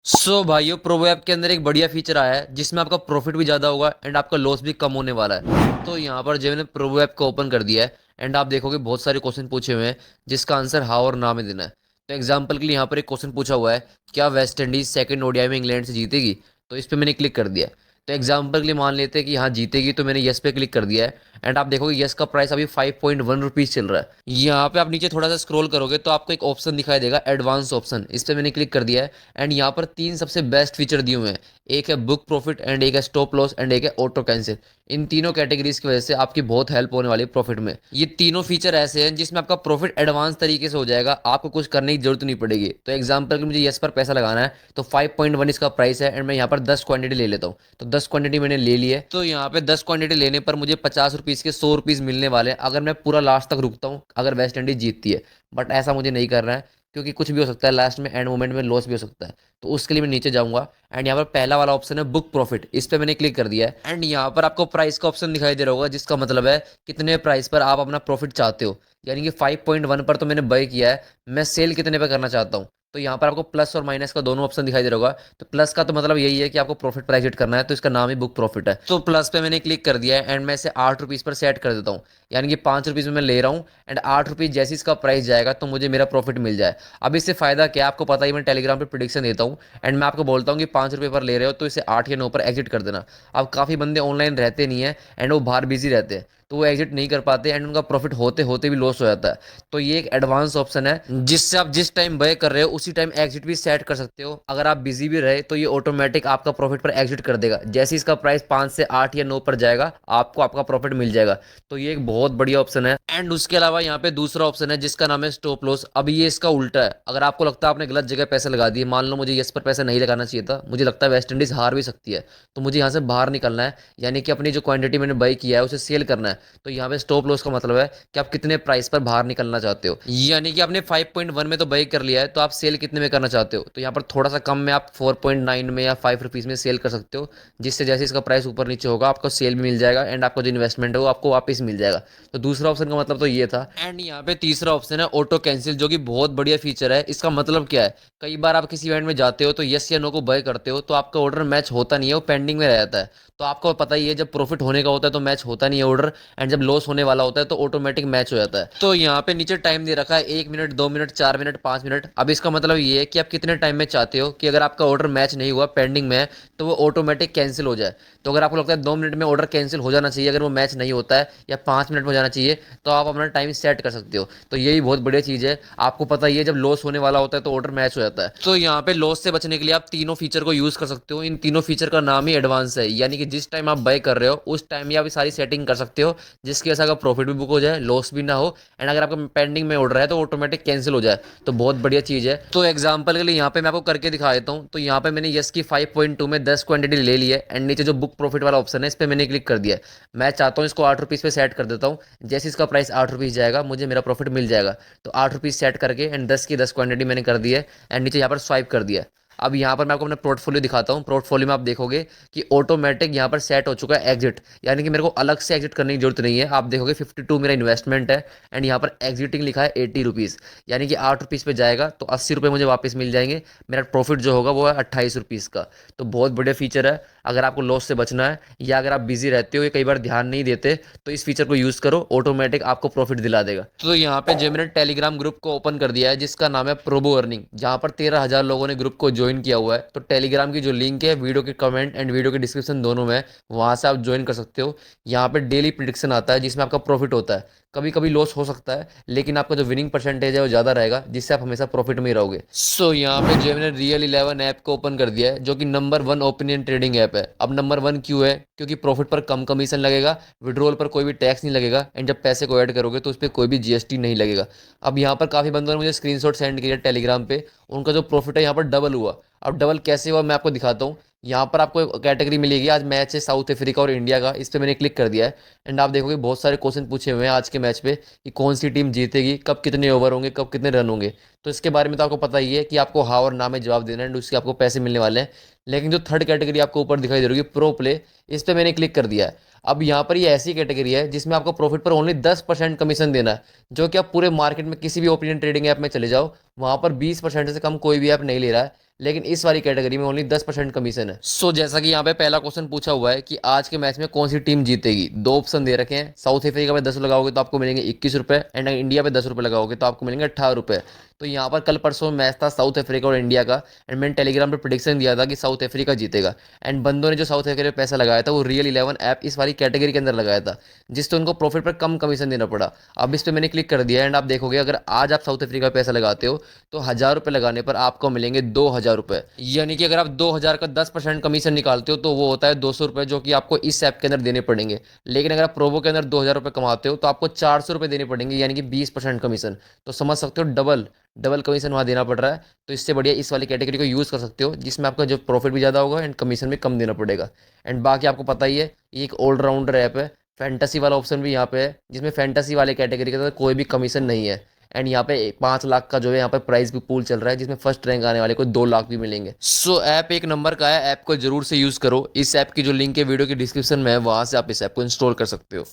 भाइयों, प्रोबो ऐप के अंदर एक बढ़िया फीचर आया है जिसमें आपका प्रॉफिट भी ज़्यादा होगा एंड आपका लॉस भी कम होने वाला है। तो यहाँ पर जब मैंने प्रोबो ऐप को ओपन कर दिया है एंड आप देखोगे बहुत सारे क्वेश्चन पूछे हुए हैं जिसका आंसर हाँ और ना में देना है। तो एग्जाम्पल के लिए यहाँ पर एक क्वेश्चन पूछा हुआ है, क्या वेस्ट इंडीज सेकंड ओडीआई में इंग्लैंड से जीतेगी। तो इस पर मैंने क्लिक कर दिया। तो एग्जाम्पल के लिए मान लेते हैं कि हाँ जीतेगी, तो मैंने यस पे क्लिक कर दिया है एंड आप देखोगे यस का प्राइस अभी 5.1 रुपीज़ चल रहा है। यहाँ पे आप नीचे थोड़ा सा स्क्रॉल करोगे तो आपको एक ऑप्शन दिखाई देगा, एडवांस ऑप्शन। इस पे मैंने क्लिक कर दिया है एंड यहाँ पर तीन सबसे बेस्ट फीचर दिए हुए हैं। एक है बुक प्रॉफिट एंड एक है स्टॉप लॉस एंड एक है ऑटो कैंसिल। इन तीनों कैटेगरीज की वजह से आपकी बहुत हेल्प होने वाली है प्रॉफिट में। ये तीनों फीचर ऐसे हैं जिसमें आपका प्रॉफिट एडवांस तरीके से हो जाएगा, आपको कुछ करने की जरूरत नहीं पड़ेगी। तो एग्जाम्पल के मुझे यस पर पैसा लगाना है तो 5.1 इसका प्राइस है एंड मैं यहाँ पर 10 क्वांटिटी ले लेता हूँ। तो 10 क्वांटिटी मैंने ले ली है, तो यहाँ पे 10 क्वांटिटी लेने पर मुझे 50 रुपीज़ के 100 रुपीज़ मिलने वाले हैं अगर मैं पूरा लास्ट तक रुकता हूँ, अगर वेस्ट इंडीज जीतती है। बट ऐसा मुझे नहीं करना है क्योंकि कुछ भी हो सकता है, लास्ट में एंड मोमेंट में लॉस भी हो सकता है। तो उसके लिए मैं नीचे जाऊंगा एंड यहाँ पर पहला वाला ऑप्शन है बुक प्रॉफिट। इस पे मैंने क्लिक कर दिया है एंड यहाँ पर आपको प्राइस का ऑप्शन दिखाई दे रहा होगा जिसका मतलब है कितने प्राइस पर आप अपना प्रॉफिट चाहते हो। यानी कि 5.1 पर तो मैंने बाय किया है, मैं सेल कितने पे करना चाहता हूँ। तो यहाँ पर आपको प्लस और माइनस का दोनों ऑप्शन दिखाई दे रहा होगा। तो प्लस का तो मतलब यही है कि आपको प्रॉफिट पर एग्जिट करना है, तो इसका नाम ही बुक प्रॉफिट है। तो प्लस पे मैंने क्लिक कर दिया है एंड मैं इसे 8 रुपीज़ पर सेट कर देता हूँ। यानी कि 5 रुपीज़ में मैं ले रहा हूँ एंड 8 रुपीज़ जैसे इसका प्राइस जाएगा तो मुझे मेरा प्रॉफिट मिल जाए। अब इससे फायदा क्या है आपको पता ही, मैं टेलीग्राम पे प्रिडिक्शन देता हूँ एंड मैं आपको बोलता हूँ कि 5 रुपये पर ले रहे हो तो इसे 8 या 9 पर एग्जिट कर देना। अब काफ़ी बंदे ऑनलाइन रहते नहीं है एंड वो बाहर बिजी रहते हैं, तो वो एग्जिट नहीं कर पाते एंड उनका प्रॉफिट होते होते भी लॉस हो जाता है। तो ये एक एडवांस ऑप्शन है जिससे आप जिस टाइम बाय कर रहे हो उसी टाइम एग्जिट भी सेट कर सकते हो। अगर आप बिजी भी रहे तो ये ऑटोमेटिक आपका प्रॉफिट पर एग्जिट कर देगा। जैसे इसका प्राइस 5 से 8 या 9 पर जाएगा आपको आपका प्रॉफिट मिल जाएगा। तो ये एक बहुत बढ़िया ऑप्शन है। एंड उसके अलावा यहाँ पे दूसरा ऑप्शन है जिसका नाम है स्टॉप लॉस। अब ये इसका उल्टा है, अगर आपको लगता है आपने गलत जगह पैसे लगा दिए, मान लो मुझे यस पर पैसा नहीं लगाना चाहिए था, मुझे लगता है वेस्ट इंडीज हार भी सकती है, तो मुझे यहाँ से बाहर निकलना है। यानी कि अपनी जो क्वांटिटी मैंने बाई किया है उसे सेल करना है। तो यहाँ पे स्टॉप लॉस का मतलब है कि आप कितने प्राइस पर बाहर निकलना चाहते हो। यानी कि आपने 5.1 में तो बाई कर लिया है, तो आप सेल कितने में करना चाहते हो। तो यहाँ पर थोड़ा सा कम में आप 4.9 में या 5 रुपीज़ में सेल कर सकते हो, जिससे जैसे इसका प्राइस ऊपर नीचे होगा आपको सेल भी मिल जाएगा एंड आपका जो इन्वेस्टमेंट है वो आपको वापस मिल जाएगा। तो दूसरा ऑप्शन का मतलब तो ये था। एंड यहाँ पे तीसरा ऑप्शन है ऑटो कैंसिल, जो कि बहुत बढ़िया फीचर है। इसका मतलब क्या है, कई बार आप किसी इवेंट में जाते हो तो यस या नो को बाय करते हो तो आपका ऑर्डर मैच होता नहीं है, वो पेंडिंग में रह जाता है। तो आपको पता ही है जब प्रॉफिट होने का होता है तो मैच होता नहीं है ऑर्डर, एंड जब लॉस होने वाला होता है तो ऑटोमेटिक मैच हो जाता है। तो यहाँ पे नीचे टाइम दे रखा है 1 मिनट, 2 मिनट, 4 मिनट, 5 मिनट। अब इसका मतलब ये है कि आप कितने टाइम में चाहते हो कि अगर आपका ऑर्डर मैच नहीं हुआ, पेंडिंग में है, तो वो ऑटोमेटिक कैंसिल हो जाए। तो अगर आपको लगता है 2 मिनट में ऑर्डर कैंसिल हो जाना चाहिए अगर वो मैच नहीं होता है, या 5 मिनट में हो जाना चाहिए, तो आप अपना टाइम सेट कर सकते हो। तो यही बहुत बढ़िया चीज़ है। आपको पता ही है जब लॉस होने वाला होता है तो ऑर्डर मैच हो जाता है। तो यहाँ पे लॉस से बचने के लिए आप तीनों फीचर को यूज कर सकते हो। इन तीनों फीचर का नाम ही एडवांस है। यानी कि जिस टाइम आप बाय कर रहे हो उस टाइम ही आप सारी सेटिंग कर सकते हो जिसकी वजह से अगर प्रॉफिट भी बुक हो जाए, लॉस भी ना हो, एंड अगर आपका पेंडिंग में ऑर्डर है तो ऑटोमेटिक कैंसिल हो जाए। तो बहुत बढ़िया चीज़ है। तो एग्जाम्पल के लिए यहाँ पे मैं आपको करके दिखा देता हूँ। तो यहाँ पे मैंने यस की 5.2 में 10 क्वांटिटी ले ली है एंड नीचे जो बुक प्रॉफिट वाला ऑप्शन है इस पर मैंने क्लिक कर दिया है। मैं चाहता हूँ इसको 8 रुपीज़ पे सेट कर देता हूँ। जैसे इसका प्राइस 8 रुपीज़ जाएगा मुझे मेरा प्रॉफिट मिल जाएगा। तो 8 रुपीज़ सेट करके एंड 10 की 10 क्वांटिटी मैंने कर दी है एंड नीचे यहाँ पर स्वाइप कर दिया। अब यहाँ पर मैं आपको अपना पोर्टफोलियो दिखाता हूँ। पोर्टफोलियो में आप देखोगे कि ऑटोमेटिक यहाँ पर सेट हो चुका है एग्जिट। यानी कि मेरे को अलग से एग्जिट करने की जरूरत नहीं है। आप देखोगे 52 मेरा इन्वेस्टमेंट है एंड यहाँ पर एग्जिटिंग लिखा है 80 रुपीज़। यानी कि 8 रुपीज़ पे जाएगा तो 80 रुपये मुझे वापस मिल जाएंगे। मेरा प्रॉफिट जो होगा वो है 28 रुपीज़ का। तो बहुत बढ़िया फीचर है। अगर आपको लॉस से बचना है या अगर आप बिजी रहते हो या कई बार ध्यान नहीं देते, तो इस फीचर को यूज़ करो, ऑटोमेटिक आपको प्रॉफिट दिला देगा। तो यहाँ पे जो मैंने टेलीग्राम ग्रुप को ओपन कर दिया है जिसका नाम है प्रोबो अर्निंग, जहाँ पर 13,000 लोगों ने ग्रुप को ज्वाइन किया हुआ है। तो टेलीग्राम की जो लिंक है वीडियो के कमेंट एंड वीडियो के डिस्क्रिप्शन दोनों में, वहाँ से आप ज्वाइन कर सकते हो। यहाँ पे डेली प्रिडिक्शन आता है जिसमें आपका प्रॉफिट होता है। कभी कभी लॉस हो सकता है लेकिन आपका जो विनिंग परसेंटेज है वो ज़्यादा रहेगा, जिससे आप हमेशा प्रॉफिट में ही रहोगे। यहाँ पे जो मैंने रियल 11 ऐप को ओपन कर दिया है जो कि नंबर 1 ओपिनियन ट्रेडिंग ऐप है। अब नंबर 1 क्यों है, क्योंकि प्रॉफिट पर कम कमीशन लगेगा, विड्रॉल पर कोई भी टैक्स नहीं लगेगा, एंड जब पैसे को ऐड करोगे तो उस पर कोई भी जीएसटी नहीं लगेगा। अब यहाँ पर काफ़ी बंदों ने मुझे स्क्रीनशॉट सेंड किया टेलीग्राम पे, उनका जो प्रॉफिट है यहाँ पर डबल हुआ। अब डबल कैसे हुआ मैं आपको दिखाता हूँ। यहाँ पर आपको कैटेगरी मिलेगी, आज मैच है साउथ अफ्रीका और इंडिया का, इस पर मैंने क्लिक कर दिया है एंड आप देखोगे बहुत सारे क्वेश्चन पूछे हुए हैं आज के मैच पे कि कौन सी टीम जीतेगी, कब कितने ओवर होंगे, कब कितने रन होंगे। तो इसके बारे में तो आपको पता ही है कि आपको हाँ और ना में जवाब देना है एंड उसके आपको पैसे मिलने वाले हैं। लेकिन जो थर्ड कैटेगरी आपको ऊपर दिखाई दे रही है प्रो प्ले, इस पर मैंने क्लिक कर दिया है। अब यहाँ पर ये ऐसी कैटेगरी है जिसमें आपको प्रॉफिट पर ओनली 10% कमीशन देना है, जो कि आप पूरे मार्केट में किसी भी ओपिनियन ट्रेडिंग ऐप में चले जाओ, वहां पर 20% से कम कोई भी ऐप नहीं ले रहा है, लेकिन इस वाली कैटेगरी में ओनली 10% कमीशन है। जैसा कि यहाँ पे पहला क्वेश्चन पूछा हुआ है कि आज के मैच में कौन सी टीम जीतेगी, दो ऑप्शन दे रखे हैं। साउथ अफ्रीका पे 10 लगाओगे तो आपको मिलेंगे 21 रुपये, एंड इंडिया पे 10 रुपये लगाओगे तो आपको मिलेंगे 18 रुपये। तो यहाँ पर कल परसों मैच था साउथ अफ्रीका और इंडिया का, एंड मैंने टेलीग्राम पर प्रिडिक्शन दिया था कि साउथ अफ्रीका जीतेगा, एंड बंदों ने जो साउथ अफ्रीका पे पैसा लगाया था वो रियल 11 ऐप इस वाली कैटेगरी के अंदर लगाया था, जिससे उनको प्रॉफिट पर कम कमीशन देना पड़ा। अब इस पर मैंने क्लिक कर दिया, एंड आप देखोगे अगर आज आप साउथ अफ्रीका पे पैसा लगाते हो तो 1000 रुपये लगाने पर आपको मिलेंगे 2000 रुपये। यानी कि अगर आप 2000 का 10% कमीशन निकालते हो तो वो होता है 200 रुपये, जो कि आपको इस ऐप के अंदर देने पड़ेंगे। लेकिन अगर आप प्रोबो के अंदर 2000 रुपये कमाते हो तो आपको 400 रुपये देने पड़ेंगे, यानी कि 20% कमीशन। तो समझ सकते हो डबल डबल कमीशन वहाँ देना पड़ रहा है। तो इससे बढ़िया इस वाली कैटेगरी को यूज़ कर सकते हो, जिसमें आपका जो प्रॉफिट भी ज़्यादा होगा एंड कमीशन भी कम देना पड़ेगा। एंड बाकी आपको पता ही है ये एक ऑलराउंडर ऐप है। फैंटेसी वाला ऑप्शन भी यहाँ पे है, जिसमें फैंटेसी वाले कैटेगरी के अंदर कोई भी कमीशन नहीं है। एंड यहाँ पे 5 लाख का जो है यहाँ पे प्राइस भी पूल चल रहा है, जिसमें फर्स्ट रैंक आने वाले को 2 लाख भी मिलेंगे। ऐप एक नंबर का है, ऐप को जरूर से यूज़ करो। इस ऐप की जो लिंक है वीडियो की डिस्क्रिप्शन में है, वहां से आप इस ऐप को इंस्टॉल कर सकते हो।